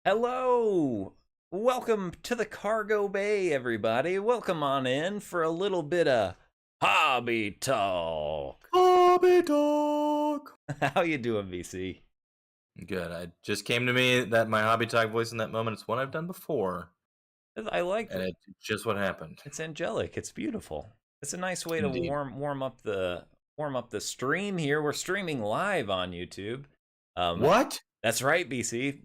Hello! Welcome to the cargo bay, everybody. Welcome on in for a little bit of hobby talk. Hobby talk. How you doing, VC? Good. I just came to me that my hobby talk voice in that moment. It's one I've done before, I like and it's just what happened. it's angelic. It's beautiful. It's a nice way to Indeed. warm up the stream here. We're streaming live on YouTube. Um, What? that's right, BC.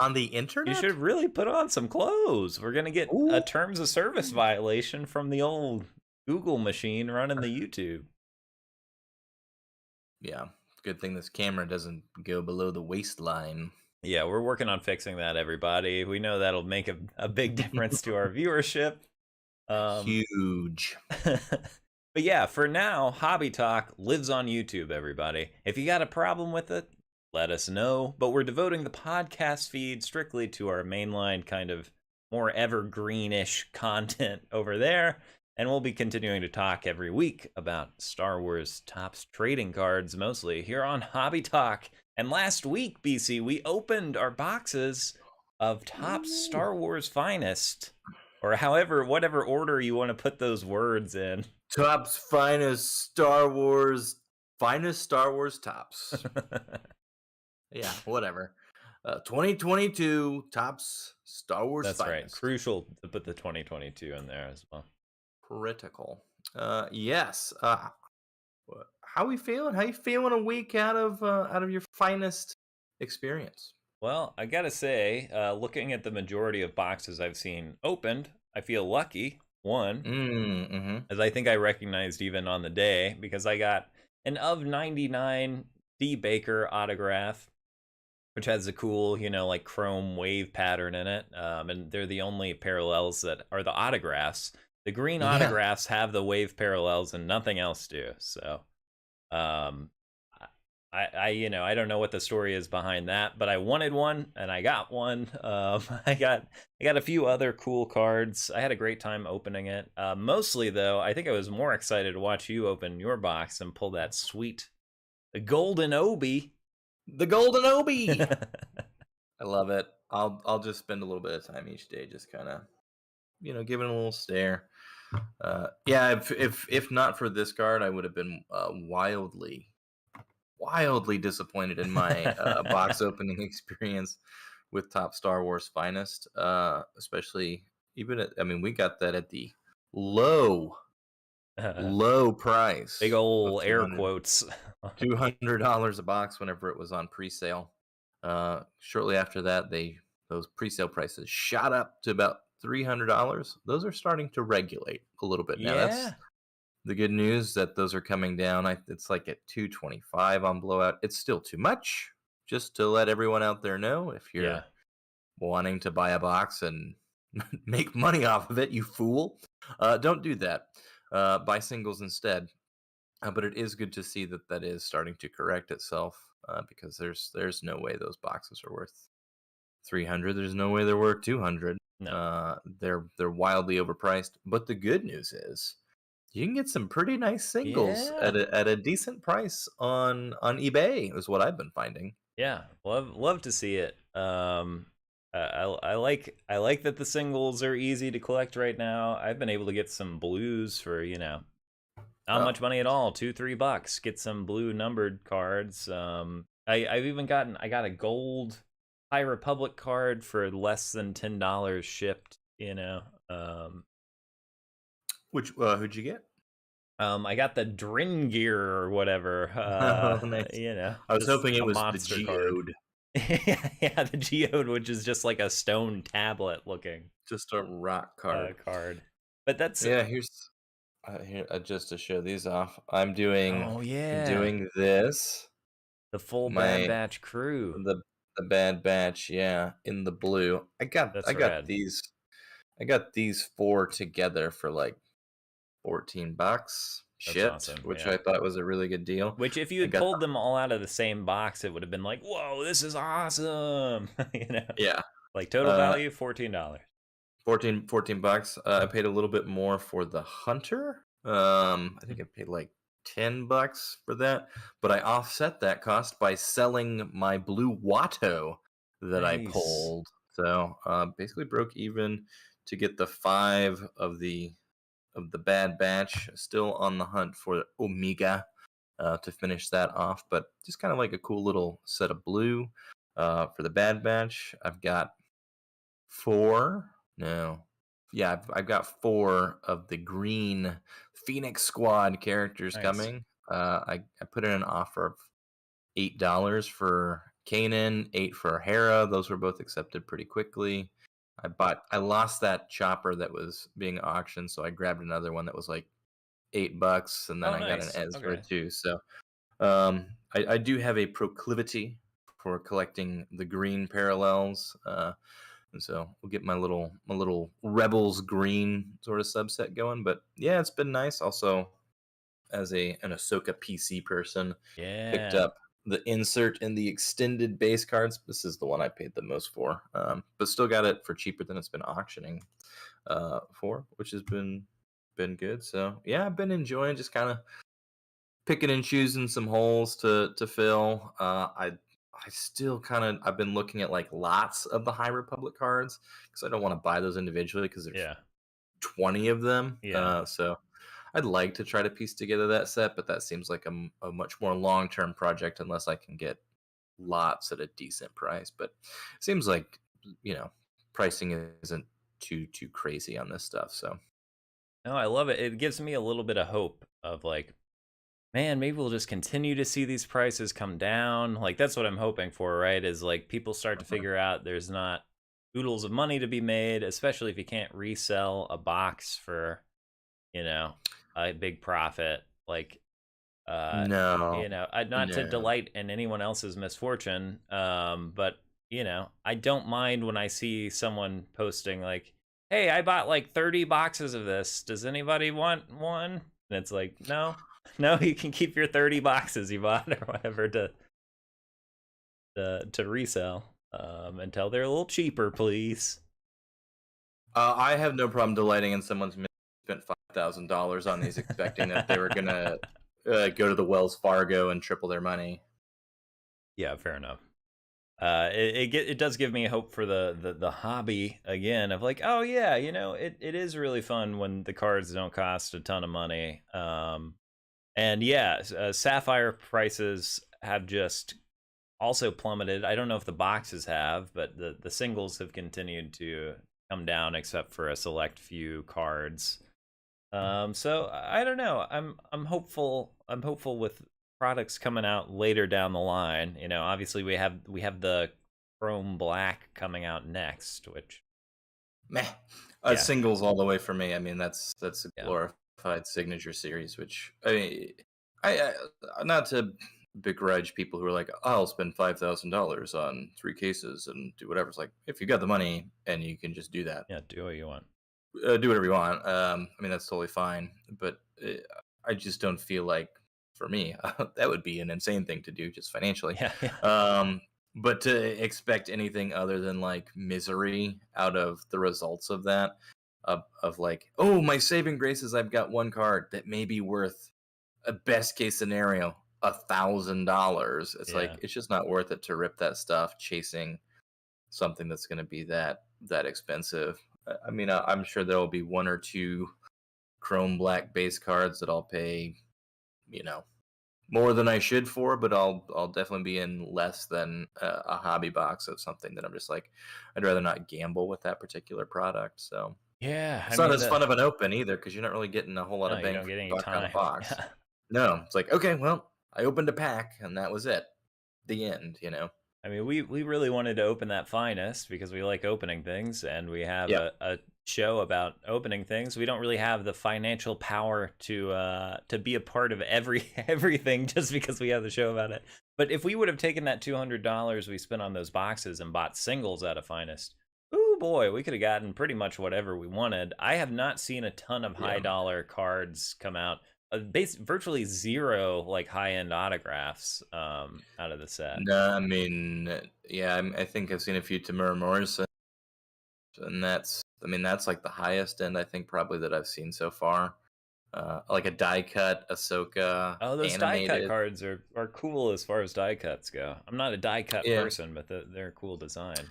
On the You internet? should really put on some clothes. We're gonna get a Ooh. terms of service violation from the old Google machine running the YouTube. Yeah. Good thing this camera doesn't go below the waistline. Yeah, we're working on fixing that, everybody. We know that'll make a big difference to our viewership. Um, Huge. but yeah, for now, Hobby Talk lives on YouTube, everybody. If you got a problem with it, let us know. But we're devoting the podcast feed strictly to our mainline kind of more evergreenish content over there. And we'll be continuing to talk every week about Star Wars Topps trading cards, mostly here on Hobby Talk. And last week, BC, we opened our boxes of Topps Star Wars Finest, or whatever order you want to put those words in. Topps finest Star Wars tops. Yeah, whatever. 2022 Topps Star Wars That's right. finest. Crucial to put the 2022 in there as well. Critical. Yes. How we feeling? How you feeling a week out of your finest experience? Well, I gotta say, looking at the majority of boxes I've seen opened, I feel lucky. One, Mm-hmm. as I think I recognized even on the day, because I got an of 99 D Baker autograph, which has a cool, like chrome wave pattern in it. And they're the only parallels that are the autographs. The green Yeah. autographs have the wave parallels and nothing else do. So, um, I don't know what the story is behind that, but I wanted one and I got one. I got a few other cool cards. I had a great time opening it. Mostly though, I think I was more excited to watch you open your box and pull that sweet golden Obi. The Golden Obi. I love it. I'll just spend a little bit of time each day just kind of, giving it a little stare. Yeah, if not for this card, I would have been wildly disappointed in my box opening experience with Top Star Wars Finest. Especially we got that at the low price Big of ol' air quotes. $200 a box whenever it was on pre-sale. Shortly after that, those pre-sale prices shot up to about $300. Those are starting to regulate a little bit now. That's Yeah. the good news, that those are coming down. It's like at 225 on blowout. It's still too much. Just to let everyone out there know, if you're Yeah. wanting to buy a box and make money off of it, you fool, don't do that. Buy singles instead. But it is good to see that is starting to correct itself, because there's no way those boxes are worth 300. There's no way they're worth 200. No. They're wildly overpriced. But the good news is you can get some pretty nice singles Yeah. at a decent price on eBay, is what I've been finding. Yeah. Love to see it. I like that the singles are easy to collect right now. I've been able to get some blues for, not Oh, much money at all, $2-3. Get some blue numbered cards. I got a gold High Republic card for less than $10 shipped. who'd you get? I got the Dringir or whatever. Oh, nice. I was Just hoping it a was the monster card. Geode, Yeah, the Geode, which is just like a stone tablet looking just a rock card. card. But that's Yeah, here, just to show these off. I'm doing oh yeah, doing this. the full Bad My Batch crew. the the Bad Batch, yeah, in the blue. I got That's I got rad. these I got these four together for like $14 That's shipped, awesome. which Yeah. I thought was a really good deal. Which, if you I had got pulled them all out of the same box, it would have been like, whoa, this is awesome. yeah, Like total uh value, $14. 14 bucks. I paid a little bit more for the Hunter. I think I paid like $10 for that, but I offset that cost by selling my blue Watto that I Nice. pulled So basically broke even to get the 5 of the Bad Batch. Still on the hunt for Omega to finish that off, but just kind of like a cool little set of blue for the Bad Batch. I've got four. No. Yeah, I've got four of the green Phoenix Squad characters Nice. coming. I put in an offer of $8 for Kanan, 8 for Hera. Those were both accepted pretty quickly. I lost that chopper that was being auctioned, so I grabbed another one that was like $8, and then Oh, I got an nice. Ezra Okay. too. So I do have a proclivity for collecting the green parallels. And so we'll get my little Rebels green sort of subset going. But yeah, it's been nice. Also, as an Ahsoka PC person, picked Yeah. up the insert in the extended base cards. This is the one I paid the most for, but still got it for cheaper than it's been auctioning for, which has been good. So yeah, I've been enjoying just kind of picking and choosing some holes to fill. I still kind of I've been looking at like lots of the High Republic cards because I don't want to buy those individually because there's Yeah. 20 of them. Yeah. So I'd like to try to piece together that set, but that seems like a much more long term project unless I can get lots at a decent price. But it seems like you know pricing isn't too crazy on this stuff. So No, I love it. It gives me a little bit of hope of like, man, maybe we'll just continue to see these prices come down. Like that's what I'm hoping for, right? Is like people start to Mhm. figure out there's not oodles of money to be made, especially if you can't resell a box for, you know, a big profit. Like uh No, not to no. delight in anyone else's misfortune, but I don't mind when I see someone posting like, hey, I bought like 30 boxes of this, does anybody want one? And it's like, no. No, you can keep your 30 boxes you bought or whatever to resell, until they're a little cheaper, please. I have no problem delighting in someone's spent $5,000 on these, expecting that they were gonna go to the Wells Fargo and triple their money. Yeah, fair enough. It does give me hope for the hobby again of like, oh yeah, it is really fun when the cards don't cost a ton of money. And yeah, sapphire prices have just also plummeted. I don't know if the boxes have, but the singles have continued to come down except for a select few cards. So I don't know. I'm hopeful. I'm hopeful with products coming out later down the line. Obviously we have the Chrome Black coming out next, which Meh. yeah, Singles all the way for me. I mean, that's a yeah, glorified signature series, which I mean, not to begrudge people who are like, I'll spend $5,000 on 3 cases and do whatever. It's like if you got the money and you can just do that, yeah. Do what you want. do whatever you want. I mean, that's totally fine. But I just don't feel like, for me, that would be an insane thing to do just financially. Yeah, yeah, Um, but to expect anything other than like misery out of the results of that, of like, oh, my saving grace is I've got one card that may be worth a best case scenario $1,000. It's like yeah. it's just not worth it to rip that stuff chasing something that's going to be that expensive. I mean, I'm sure there will be one or two Chrome Black base cards that I'll pay, you know, more than I should for, but I'll definitely be in less than a hobby box of something that I'm just like, I'd rather not gamble with that particular product. So Yeah, I it's not mean as the fun of an open either because you're not really getting a whole lot no, of you bang don't for get your any buck out of the time. box. Yeah. No, it's like, okay, well, I opened a pack and that was it. The end. I mean, we really wanted to open that finest because we like opening things, and we have Yeah. a show about opening things. We don't really have the financial power to be a part of everything just because we have the show about it. But if we would have taken that $200 we spent on those boxes and bought singles out of finest, oh boy, we could have gotten pretty much whatever we wanted. I have not seen a ton of high Yeah. dollar cards come out. Virtually zero like high end autographs out of the set. No, I mean, yeah, I think I've seen a few Tamura Morrison, and I mean, that's like the highest end I think probably that I've seen so far. Like a die cut Ahsoka Oh, those die cut animated. cards are cool as far as die cuts go. I'm not a die cut Yeah, person, but they're a cool design.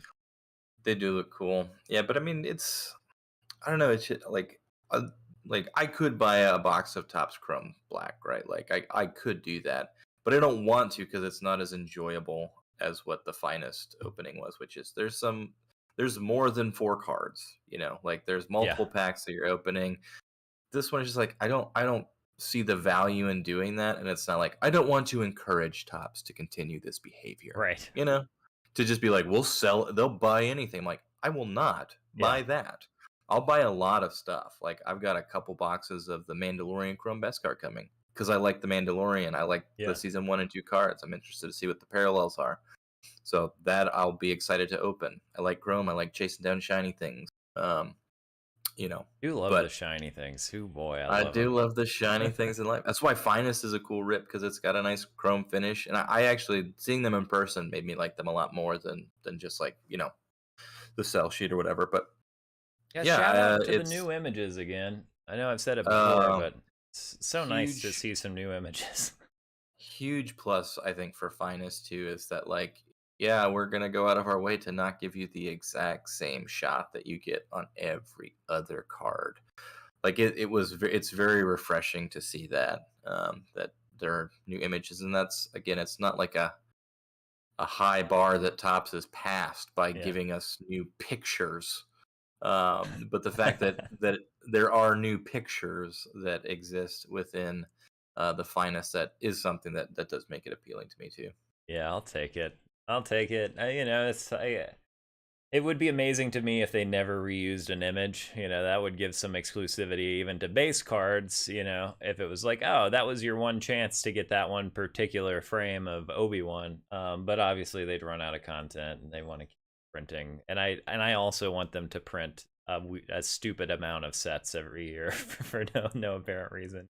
They do look cool. Yeah, but I mean, it's I don't know. It's uh, like I could buy a box of Topps Chrome Black, right? Like I could do that, but I don't want to because it's not as enjoyable as what the finest opening was. Which is there's more than four cards. Like there's Yeah, multiple packs that you're opening. This one is just like I don't see the value in doing that, and it's not like I don't want to encourage Tops to continue this behavior. right. To just be like, we'll sell, they'll buy anything. I'm like, I will not Yeah, buy that. I'll buy a lot of stuff. Like I've got a couple boxes of the Mandalorian Chrome Beskar coming because I like the Mandalorian. I like the yeah. season 1 and 2 cards. I'm interested to see what the parallels are. So that I'll be excited to open. I like Chrome. I like chasing down shiny things. Um, you know, You love the but shiny things. Who boy, I I love do them. love the shiny things in life. That's why Finest is a cool rip because it's got a nice chrome finish, and I actually seeing them in person made me like them a lot more than just like the cell sheet or whatever. But Yeah, yeah, shout out to the it's new images again. I know I've said it before, uh, but it's so nice to huge see some new images. huge plus I think for Finest too is that like yeah we're gonna go out of our way to not give you the exact same shot that you get on every other card. Like it's very refreshing to see that that there are new images, and that's again it's not like a high bar that Tops has passed by Yeah. giving us new pictures. But the fact that there are new pictures that exist within the finest set is something that does make it appealing to me too. Yeah, I'll take it. I'll take it. It would be amazing to me if they never reused an image. That would give some exclusivity even to base cards. If it was like, oh, that was your one chance to get that one particular frame of Obi-Wan. But obviously they'd run out of content and they want to keep printing. And I also want them to print a stupid amount of sets every year for no apparent reason.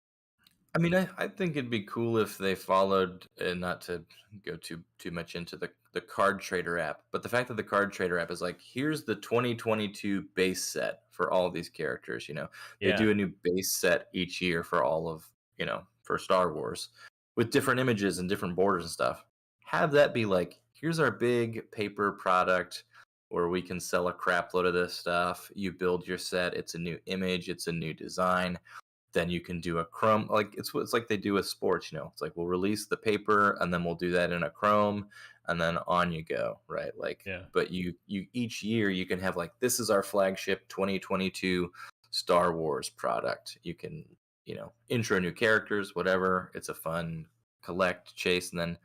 I mean, I think it'd be cool if they followed, and not to go too much into the Card Trader app, but the fact that the Card Trader app is like, here's the 2022 base set for all these characters. They Yeah, do a new base set each year for all of for Star Wars with different images and different borders and stuff. Have that be like, here's our big paper product where we can sell a crap load of this stuff. You build your set, it's a new image, it's a new design, then you can do a chrome, like it's like they do with sports. It's like we'll release the paper and then we'll do that in a chrome, and then on you go, right? Like yeah, but you each year you can have like, this is our flagship 2022 Star Wars product. You can intro new characters, whatever. It's a fun collect, chase, and then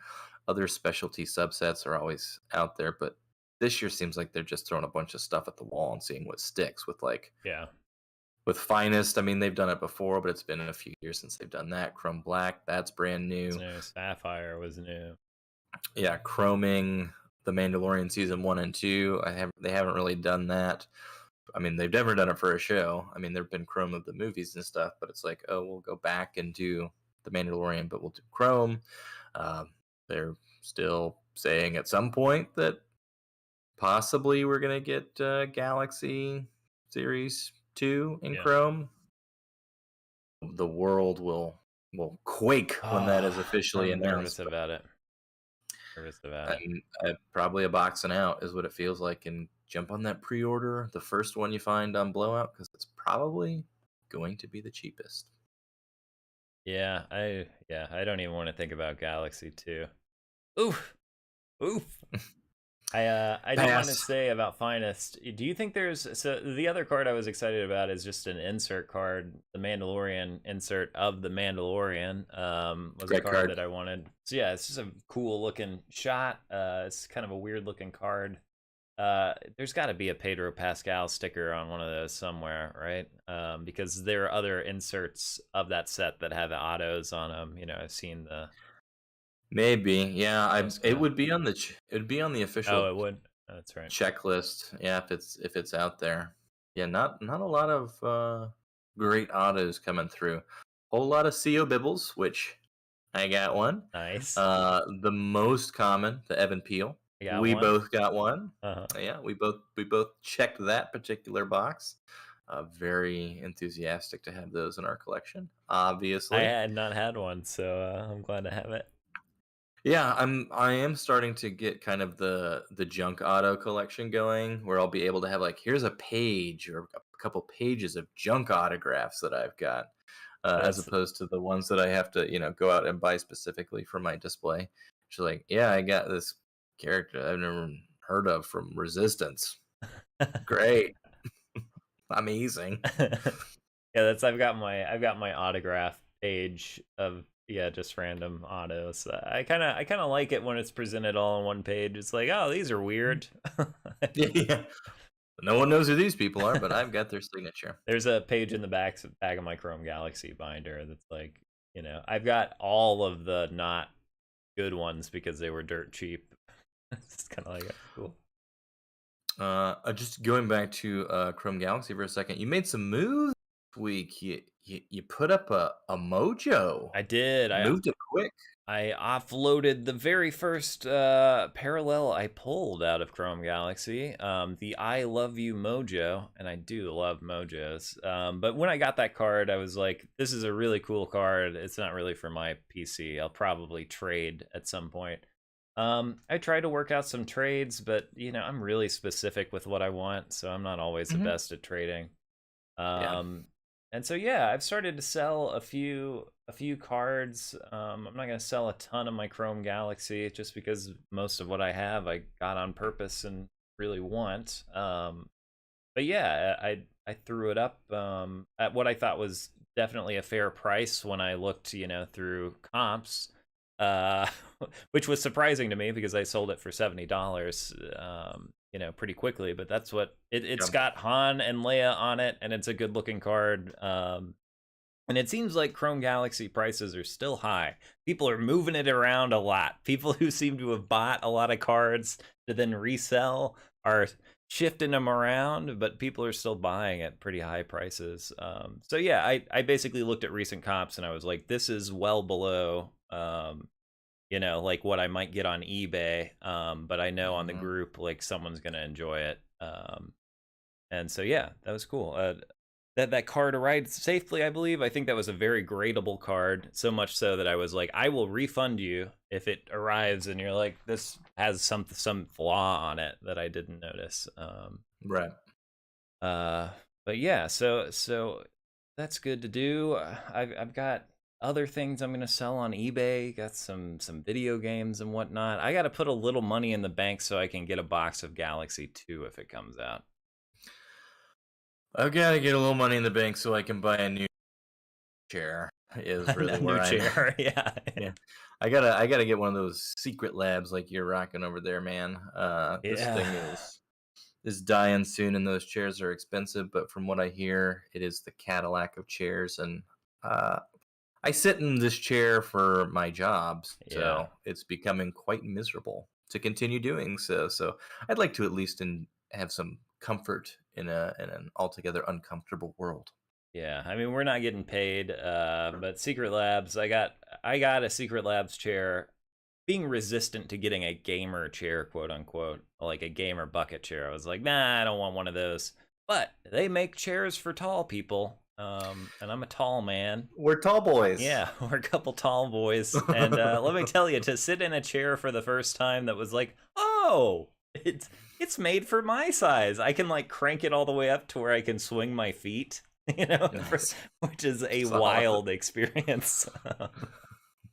other specialty subsets are always out there. But this year seems like they're just throwing a bunch of stuff at the wall and seeing what sticks with like yeah. with Finest. I mean, they've done it before, but it's been a few years since they've done that. Chrome Black, that's brand It's new. new. Sapphire was new. Yeah, chroming the Mandalorian season 1 and 2. They haven't really done that. I mean, they've never done it for a show. I mean, there've been chrome of the movies and stuff, but it's like, oh, we'll go back and do the Mandalorian, but we'll do chrome. Um, they're still saying at some point that possibly we're gonna get Galaxy Series 2 in Yeah. chrome. The world will quake when that is Oh, officially I'm announced. nervous about it. Nervous about it. And probably a boxing out is what it feels like, and jump on that pre-order, the first one you find on Blowout, because it's probably going to be the cheapest. I don't even want to think about Galaxy 2. Oof. Oof. I do want to Pass. say about Finest. Do you think the other card I was excited about is just an insert card, the Mandalorian insert of the Mandalorian. Was a Great card card. that I wanted. So yeah, it's just a cool looking shot. It's kind of a weird looking card. There's got to be a Pedro Pascal sticker on one of those somewhere, right? Because there are other inserts of that set that have autos on them. I've seen Maybe, yeah. those It kind of. would be on it would be on the Oh, official it would. That's right. checklist. Yeah, if it's out there. Yeah, not a lot of great autos coming through. Whole lot of CO Bibbles, which I got one. Nice. The most common, the Evan Peel. I got We one. both got one. Uh-huh. Yeah, we both checked that particular box. Very enthusiastic to have those in our collection. I Obviously, had not had one, so I'm glad to have it. Yeah, I am starting to get kind of the junk auto collection going, where I'll be able to have like, here's a page or a couple pages of junk autographs that I've got, as That's opposed to the ones that I have to, go out and buy specifically for my display. She's like, yeah, I got this character I've never heard of from Resistance. Great, amazing. yeah, that's I've got my autograph page of yeah, just random autos. I kind of like it when it's presented all on one page. It's like, oh, these are weird. Yeah, yeah. No one knows who these people are, but I've got their signature. There's a page in the back of my Chrome Galaxy binder that's like, I've got all of the not good ones because they were dirt cheap. It's kind of like cool. Just going back to Chrome Galaxy for a second, you made some moves this week. You put up a mojo. I did. Moved it quick. I offloaded the very first parallel I pulled out of Chrome Galaxy, the I Love You Mojo, and I do love Mojos. But when I got that card, I was like, this is a really cool card. It's not really for my PC. I'll probably trade at some point. I try to work out some trades, but I'm really specific with what I want, so I'm not always the Hmm. best at trading. Yeah. And so yeah, I've started to sell a few cards. I'm not gonna sell a ton of my Chrome Galaxy just because most of what I have I got on purpose and really want. But yeah, I threw it up at what I thought was definitely a fair price when I looked, through comps, uh, which was surprising to me because I sold it for $70, pretty quickly. But that's what it's Yeah. got Han and Leia on it, and it's a good looking card. And it seems like Chrome Galaxy prices are still high. People are moving it around a lot. People who seem to have bought a lot of cards to then resell are shifting them around, but people are still buying at pretty high prices. So yeah, I basically looked at recent comps and I was like, this is well below, like what I might get on eBay. But I know on the Hmm. group, like someone's gonna enjoy it. And so yeah, that was cool. That card arrived safely, I believe. I think that was a very gradable card, so much so that I was like, I will refund you if it arrives and you're like, this has some flaw on it that I didn't notice. Right. Uh, but yeah, so that's good to do. I've got other things I'm gonna sell on eBay. Got some video games and whatnot. I got to put a little money in the bank so I can get a box of Galaxy 2 if it comes out. I've got to get a little money in the bank so I can buy a new chair. Is A really new where I'm. chair, yeah. Yeah. I gotta get one of those secret labs like you're rocking over there, man. This Yeah. thing is dying soon, and those chairs are expensive. But from what I hear, it is the Cadillac of chairs, and uh, I sit in this chair for my job, Yeah. so it's becoming quite miserable to continue doing so. So I'd like to at least have some comfort in an altogether uncomfortable world. Yeah. I mean, we're not getting paid, but Secret Labs, I got a Secret Labs chair being resistant to getting a gamer chair, quote unquote, like a gamer bucket chair. I was like, nah, I don't want one of those. But they make chairs for tall people. And I'm a tall man. We're tall boys. Yeah, we're a couple tall boys. And let me tell you, to sit in a chair for the first time that was like, oh, it's made for my size. I can like crank it all the way up to where I can swing my feet, Nice. which is a Solid. wild experience to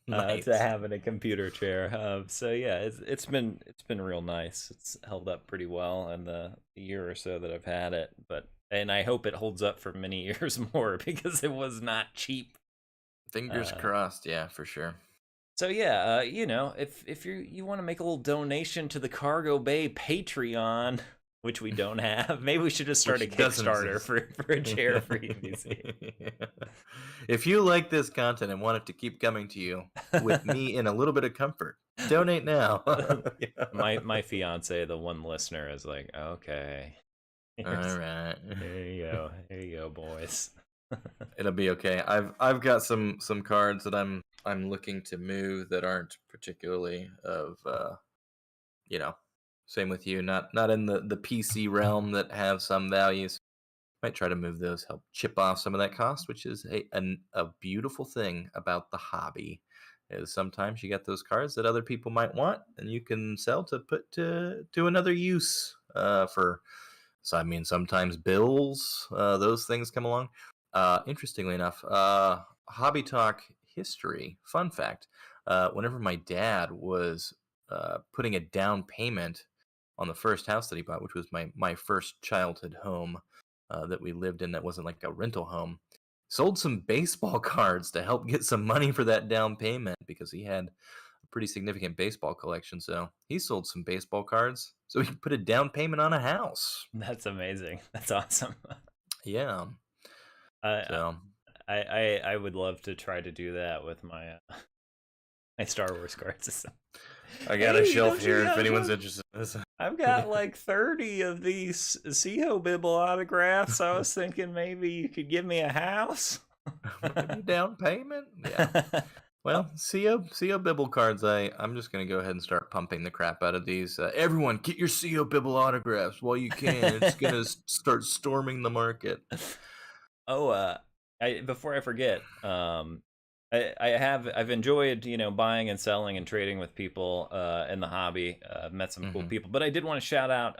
Nice. have in a computer chair. So yeah, it's been real nice. It's held up pretty well in the year or so that I've had it, and I hope it holds up for many years more because it was not cheap. Fingers Uh, crossed. Yeah, for sure. so yeah, if you want to make a little donation to the Cargo Bay Patreon, which we don't have, maybe we should just start a Which doesn't Kickstarter exist. for a chair for UBC. If you like this content and want it to keep coming to you with me in a little bit of comfort, donate now. Yeah. My fiance, the one listener, is like, okay, All here's right. here you go, boys. It'll be okay. I've got some cards that I'm looking to move that aren't particularly of you know, same with you, not in the PC realm that have some values. Might try to move those, help chip off some of that cost, which is a beautiful thing about the hobby. is sometimes you get those cards that other people might want, and you can sell to put to another use. For so I mean, sometimes bills, those things come along. Interestingly enough, hobby talk history. Fun fact: whenever my dad was putting a down payment on the first house that he bought, which was my first childhood home that we lived in, that wasn't like a rental home, sold some baseball cards to help get some money for that down payment because he had a pretty significant baseball collection. So he sold some baseball cards so he could put a down payment on a house. That's amazing. That's awesome. Yeah. I, So I would love to try to do that with my my Star Wars cards. I got a Hey, shelf don't you here if got anyone's one? interested in this. I've got like 30 of these CO Bibble autographs. I was thinking maybe you could give me a house. I'll give you down payment. Yeah. Well, CO Bibble cards. I'm just gonna go ahead and start pumping the crap out of these. Everyone, get your CO Bibble autographs while you can. It's gonna start storming the market. Oh, I before I forget, I've enjoyed buying and selling and trading with people in the hobby. I've met some cool Hmm. people, but I did want to shout out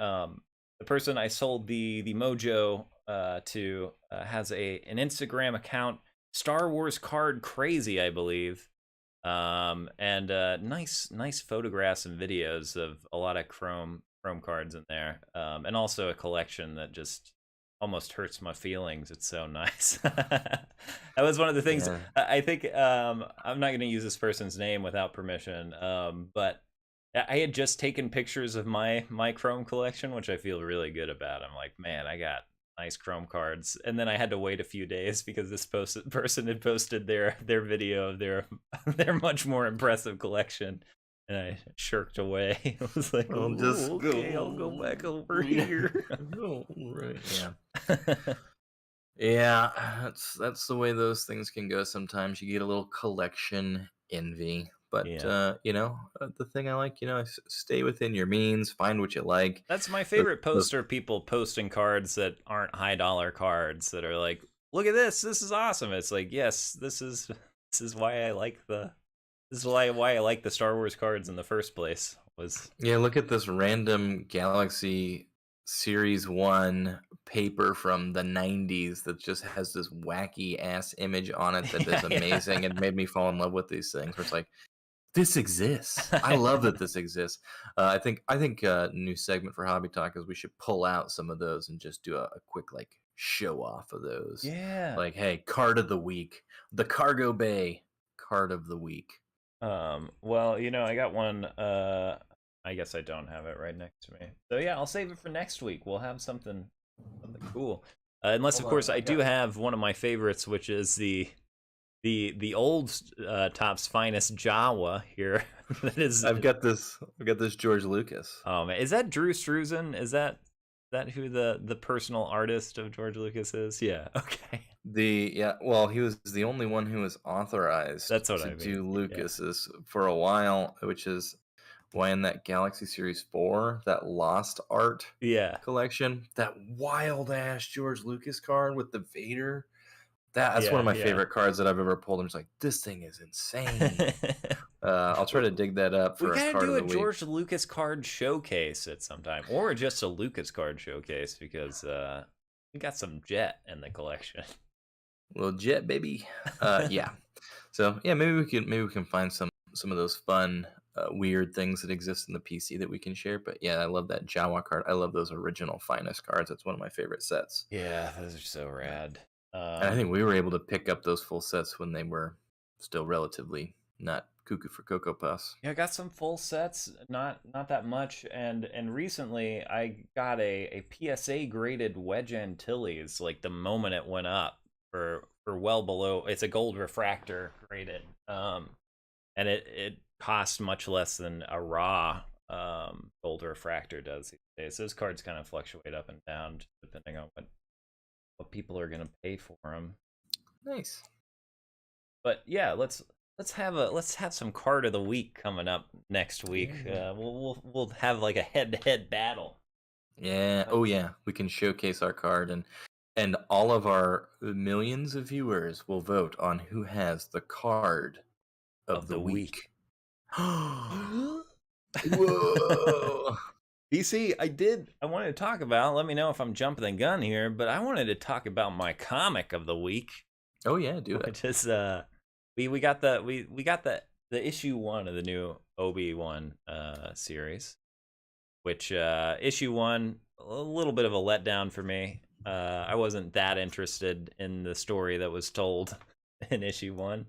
the person I sold the Mojo to has an Instagram account, Star Wars Card Crazy, I believe, and nice photographs and videos of a lot of chrome cards in there, and also a collection that just almost hurts my feelings. It's so nice. That was one of the things. Yeah. I think I'm not going to use this person's name without permission, but I had just taken pictures of my Chrome collection, which I feel really good about. I'm like, man, I got nice Chrome cards, and then I had to wait a few days because this person had posted their video of their their much more impressive collection, and I shirked away. I was like, I'll just "Ooh, okay, I'll go back over here." Oh, right. Yeah. Yeah, that's the way those things can go sometimes. You get a little collection envy. But Yeah. the thing I like, is stay within your means, find what you like. That's my Those, favorite those, poster. People posting cards that aren't high dollar cards that are like, look at this. This is awesome. It's like, yes, this is why I like the this is why I like the Star Wars cards in the first place. Was yeah, look at this random Galaxy Series 1 paper from the 90s that just has this wacky ass image on it that is amazing and made me fall in love with these things. Where it's like, this exists. I love that this exists. I think new segment for Hobby Talk is we should pull out some of those and just do a quick like show off of those. yeah. Like, hey, card of the week, the Cargo Bay card of the week. Well, I got one. I guess I don't have it right next to me. So yeah, I'll save it for next week. We'll have something cool. Unless, of Hold on, course, I I've do got. have one of my favorites, which is the old Top's finest Jawa here. That is. I've got this George Lucas. Oh man, is that Drew Struzan? Is that who the personal artist of George Lucas is? Yeah. Okay. Well, he was the only one who was authorized That's what to I mean. do Yeah. Lucas's for a while, which is why in that Galaxy Series 4, that Lost Art Yeah. collection, that wild ass George Lucas card with the Vader, that's one of Yeah. my Yeah. favorite cards that I've ever pulled. I'm just like, this thing is insane. I'll try to dig that up We for a gotta card do of a the week. George Lucas card showcase at some time, or just a Lucas card showcase because we got some Jet in the collection. Little jet baby. Yeah. So yeah, maybe we can find some of those fun, weird things that exist in the PC that we can share. But yeah, I love that Jawa card. I love those original finest cards. That's one of my favorite sets. Yeah, those are so rad. And I think we were able to pick up those full sets when they were still relatively not cuckoo for Cocoa Puffs. Yeah, I got some full sets, not that much, and recently I got a PSA graded Wedge Antilles like the moment it went up for well below. It's a gold refractor graded, and it costs much less than a raw gold refractor does these days. Those cards kind of fluctuate up and down just depending on what people are gonna pay for them. Nice. But yeah, let's have some card of the week coming up next week. Yeah. We'll have like a head-to-head battle. Yeah. Oh yeah. We can showcase our card, and all of our millions of viewers will vote on who has the card of of the the week. week. Whoa! BC, I wanted to talk about, let me know if I'm jumping the gun here, but I wanted to talk about my comic of the week, Oh yeah, do it. which is we got the issue 1 of the new Obi-Wan series, which issue 1 a little bit of a letdown for me. I wasn't that interested in the story that was told in issue 1.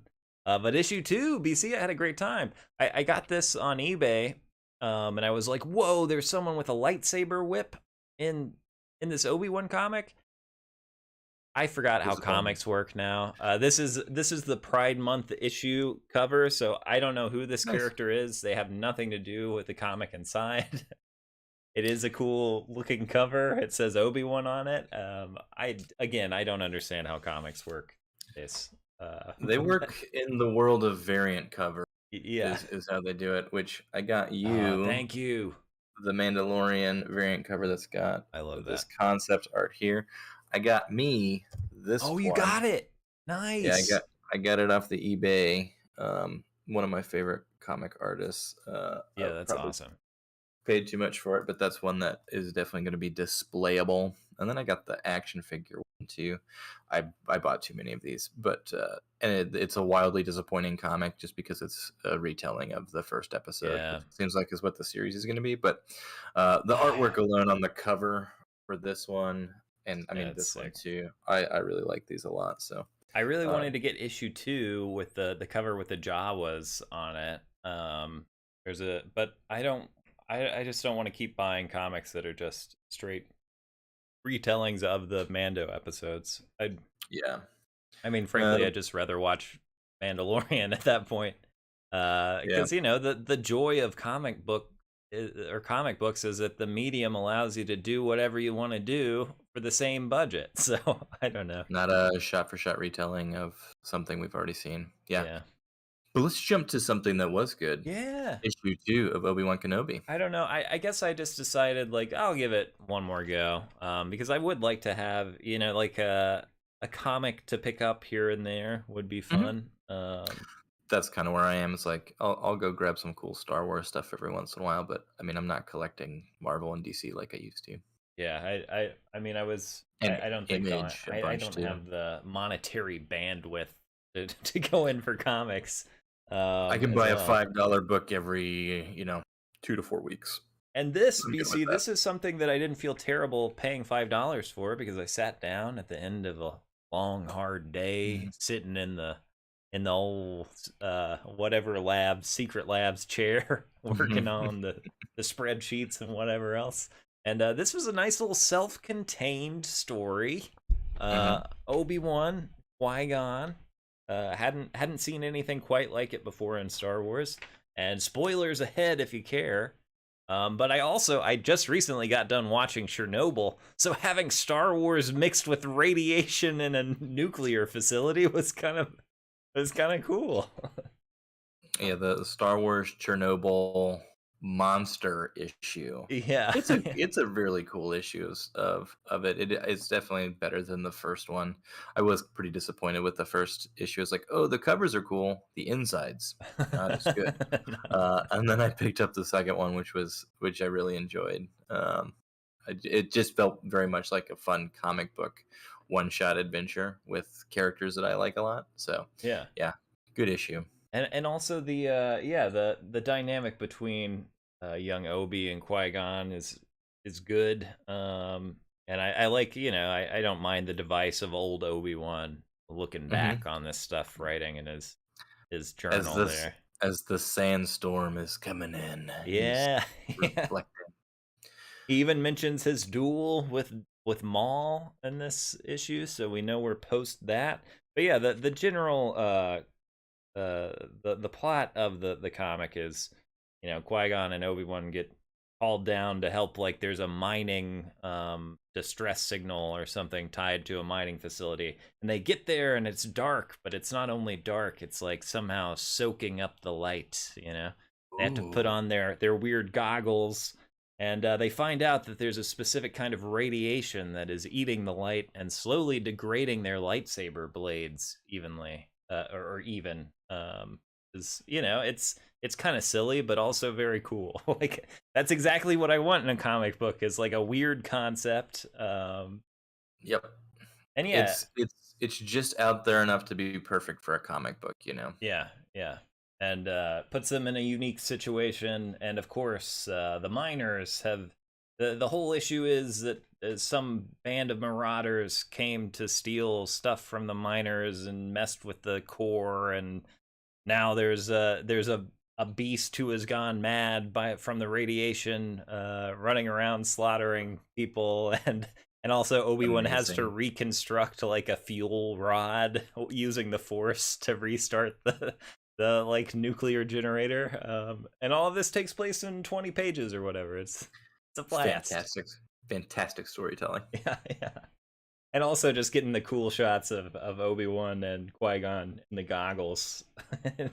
But issue 2, BC, I had a great time. I got this on eBay, and I was like, "Whoa! There's someone with a lightsaber whip in this Obi-Wan comic." I forgot how Disappointing. comics work now. This is the Pride Month issue cover, so I don't know who this Nice. character is. They have nothing to do with the comic inside. It is a cool looking cover. It says Obi-Wan on it. I don't understand how comics work. This, They work in the world of variant cover yeah. is how they do it. Which I got you Thank you. the Mandalorian variant cover that's got I love this that. concept art here. I got me this Oh, you one. got it. Yeah, Nice. I got it off the eBay. One of my favorite comic artists. I Yeah, that's probably awesome. paid too much for it, but that's one that is definitely going to be displayable. And then I got the action figure one too. I bought too many of these, but and it's a wildly disappointing comic just because it's a retelling of the first episode, Yeah. which it seems like is what the series is going to be. But the artwork alone on the cover for this one, and I mean That's this one sick. too, I really like these a lot. So I really wanted um, to get issue 2 with the cover with the Jawas on it. There's a but I don't I just don't want to keep buying comics that are just straight retellings of the Mando episodes. yeah, I mean, uh, frankly, I'd just rather watch Mandalorian at that point. yeah. Because the joy of comic books is that the medium allows you to do whatever you want to do for the same budget. So I don't know. Not a shot for shot retelling of something we've already seen. Yeah. Yeah. But let's jump to something that was good. Yeah. Issue 2 of Obi-Wan Kenobi. I don't know. I guess I just decided like I'll give it one more go. Because I would like to have, like a comic to pick up here and there would be Mhm. fun. That's kind of where I am. It's like I'll go grab some cool Star Wars stuff every once in a while, but I mean I'm not collecting Marvel and DC like I used to. Yeah, I mean, And I don't think Image a I bunch don't too. have the monetary bandwidth to go in for comics, I can as buy a well. $5 book every, 2 to 4 weeks. And this I'm good with BC, that. this is something that I didn't feel terrible paying $5 for because I sat down at the end of a long, hard day, Mhm. sitting in the old whatever labs, secret labs chair, working on the spreadsheets and whatever else. And this was a nice little self-contained story. Mhm. Obi-Wan, Qui-Gon, hadn't seen anything quite like it before in Star Wars. And spoilers ahead if you care. But I just recently got done watching Chernobyl, so having Star Wars mixed with radiation in a nuclear facility was kind of cool. Yeah, the Star Wars Chernobyl monster issue. Yeah. It's a really cool issue of it. It's definitely better than the first one. I was pretty disappointed with the first issue. It's like, oh, the covers are cool, the insides not as good. And then I picked up the second one, which I really enjoyed. It just felt very much like a fun comic book one shot adventure with characters that I like a lot. So Yeah. yeah, good issue. And also the dynamic between young Obi and Qui-Gon is good. And I like, I don't mind the device of old Obi-Wan looking Hmm. back on this stuff, writing in his As journal this there. as the sandstorm is coming in, he's Yeah. Yeah. reflecting. He even mentions his duel with Maul in this issue, so we know we're post that. But yeah, the general the plot of the comic is, Qui-Gon and Obi-Wan get called down to help, like there's a mining distress signal or something tied to a mining facility, and they get there and it's dark, but it's not only dark, it's like somehow soaking up the light. They have to put Ooh. on their weird goggles, and they find out that there's a specific kind of radiation that is eating the light and slowly degrading their lightsaber blades evenly, or even. is, it's kind of silly, but also very cool. Like that's exactly what I want in a comic book is like a weird concept. Yep. And yeah, It's just out there enough to be perfect for a comic book, yeah, yeah. And puts them in a unique situation. And of course, the miners have the whole issue is that some band of marauders came to steal stuff from the miners and messed with the core. And now there's a beast who has gone mad from the radiation, running around slaughtering people. And also Obi-Wan has to Amazing. reconstruct like a fuel rod using the Force to restart the like nuclear generator. And all of this takes place in 20 pages or whatever. It's a blast. Fantastic. Fantastic storytelling. Yeah, yeah. And also just getting the cool shots of Obi-Wan and Qui-Gon in the goggles.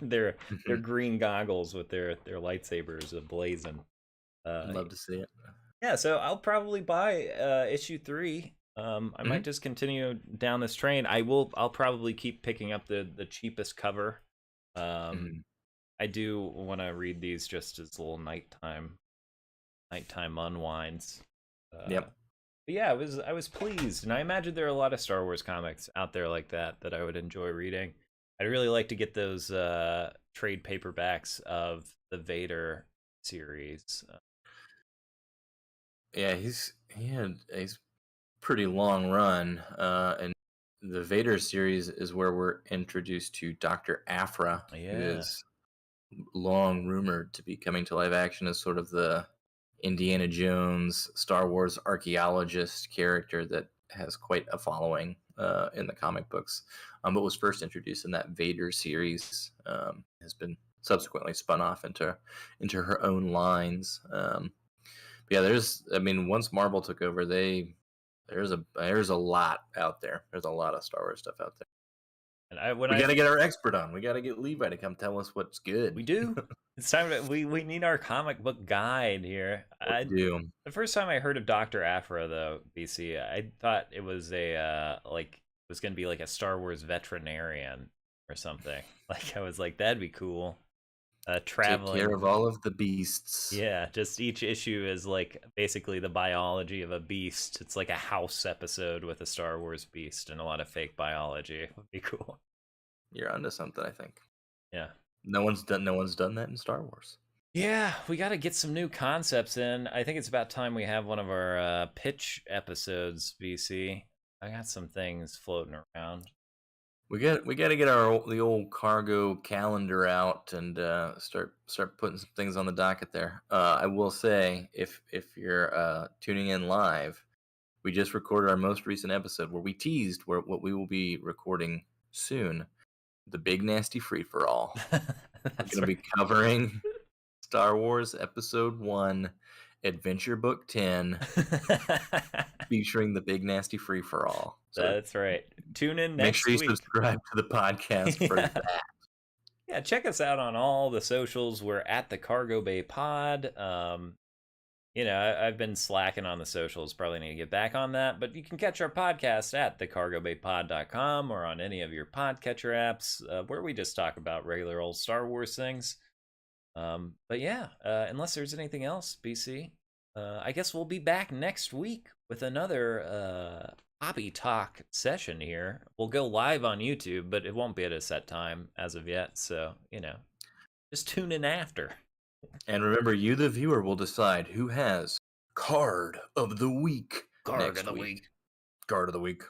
their Mhm. green goggles with their lightsabers ablazing. I'd love to see it. Yeah, so I'll probably buy issue 3. I might Mhm. just continue down this train. I'll probably keep picking up the cheapest cover. Um, Mhm. I do want to read these just as little nighttime unwinds. Uh, Yep. but yeah, I was pleased, and I imagine there are a lot of Star Wars comics out there like that I would enjoy reading. I'd really like to get those trade paperbacks of the Vader series. Yeah, he's pretty long run. And the Vader series is where we're introduced to Dr. Aphra, who Yeah, is long rumored to be coming to live action as sort of the Indiana Jones, Star Wars archaeologist character that has quite a following in the comic books, but was first introduced in that Vader series. Has been subsequently spun off into her own lines. But yeah, I mean, once Marvel took over, there's a lot out there. There's a lot of Star Wars stuff out there. and I when We I got to get our expert on. We got to get Levi to come tell us what's good. we do. It's time we need our comic book guide here. We do. The first time I heard of Doctor Aphra though, BC, I thought it was a like it was gonna be like a Star Wars veterinarian or something. Like I was like that'd be cool. Take care Traveling. of all of the beasts. Yeah, just each issue is like basically the biology of a beast. It's like a house episode with a Star Wars beast and a lot of fake biology. It would be cool. You're onto something, I think. Yeah. No one's done that in Star Wars. Yeah, we got to get some new concepts in. I think it's about time we have one of our pitch episodes, BC. I got some things floating around. We got to get the old cargo calendar out and start putting some things on the docket there. I will say, if you're tuning in live, we just recorded our most recent episode where we teased what we will be recording soon, the Big Nasty Free for All. We're That's going to be right. covering Star Wars Episode 1, Adventure Book 10, featuring the Big Nasty Free for All. So That's right. Tune in make sure next you week. subscribe to the podcast for Yeah. that. Yeah, check us out on all the socials. We're at the Cargo Bay Pod. I've been slacking on the socials. Probably need to get back on that. But you can catch our podcast at thecargobaypod.com or on any of your podcatcher apps where we just talk about regular old Star Wars things. But yeah, unless there's anything else, BC, I guess we'll be back next week with another hobby talk session here. We'll go live on YouTube, but it won't be at a set time as of yet. So, just tune in after. And remember, you, the viewer, will decide who has Card of the Week Card of next the week. week. Card of the Week.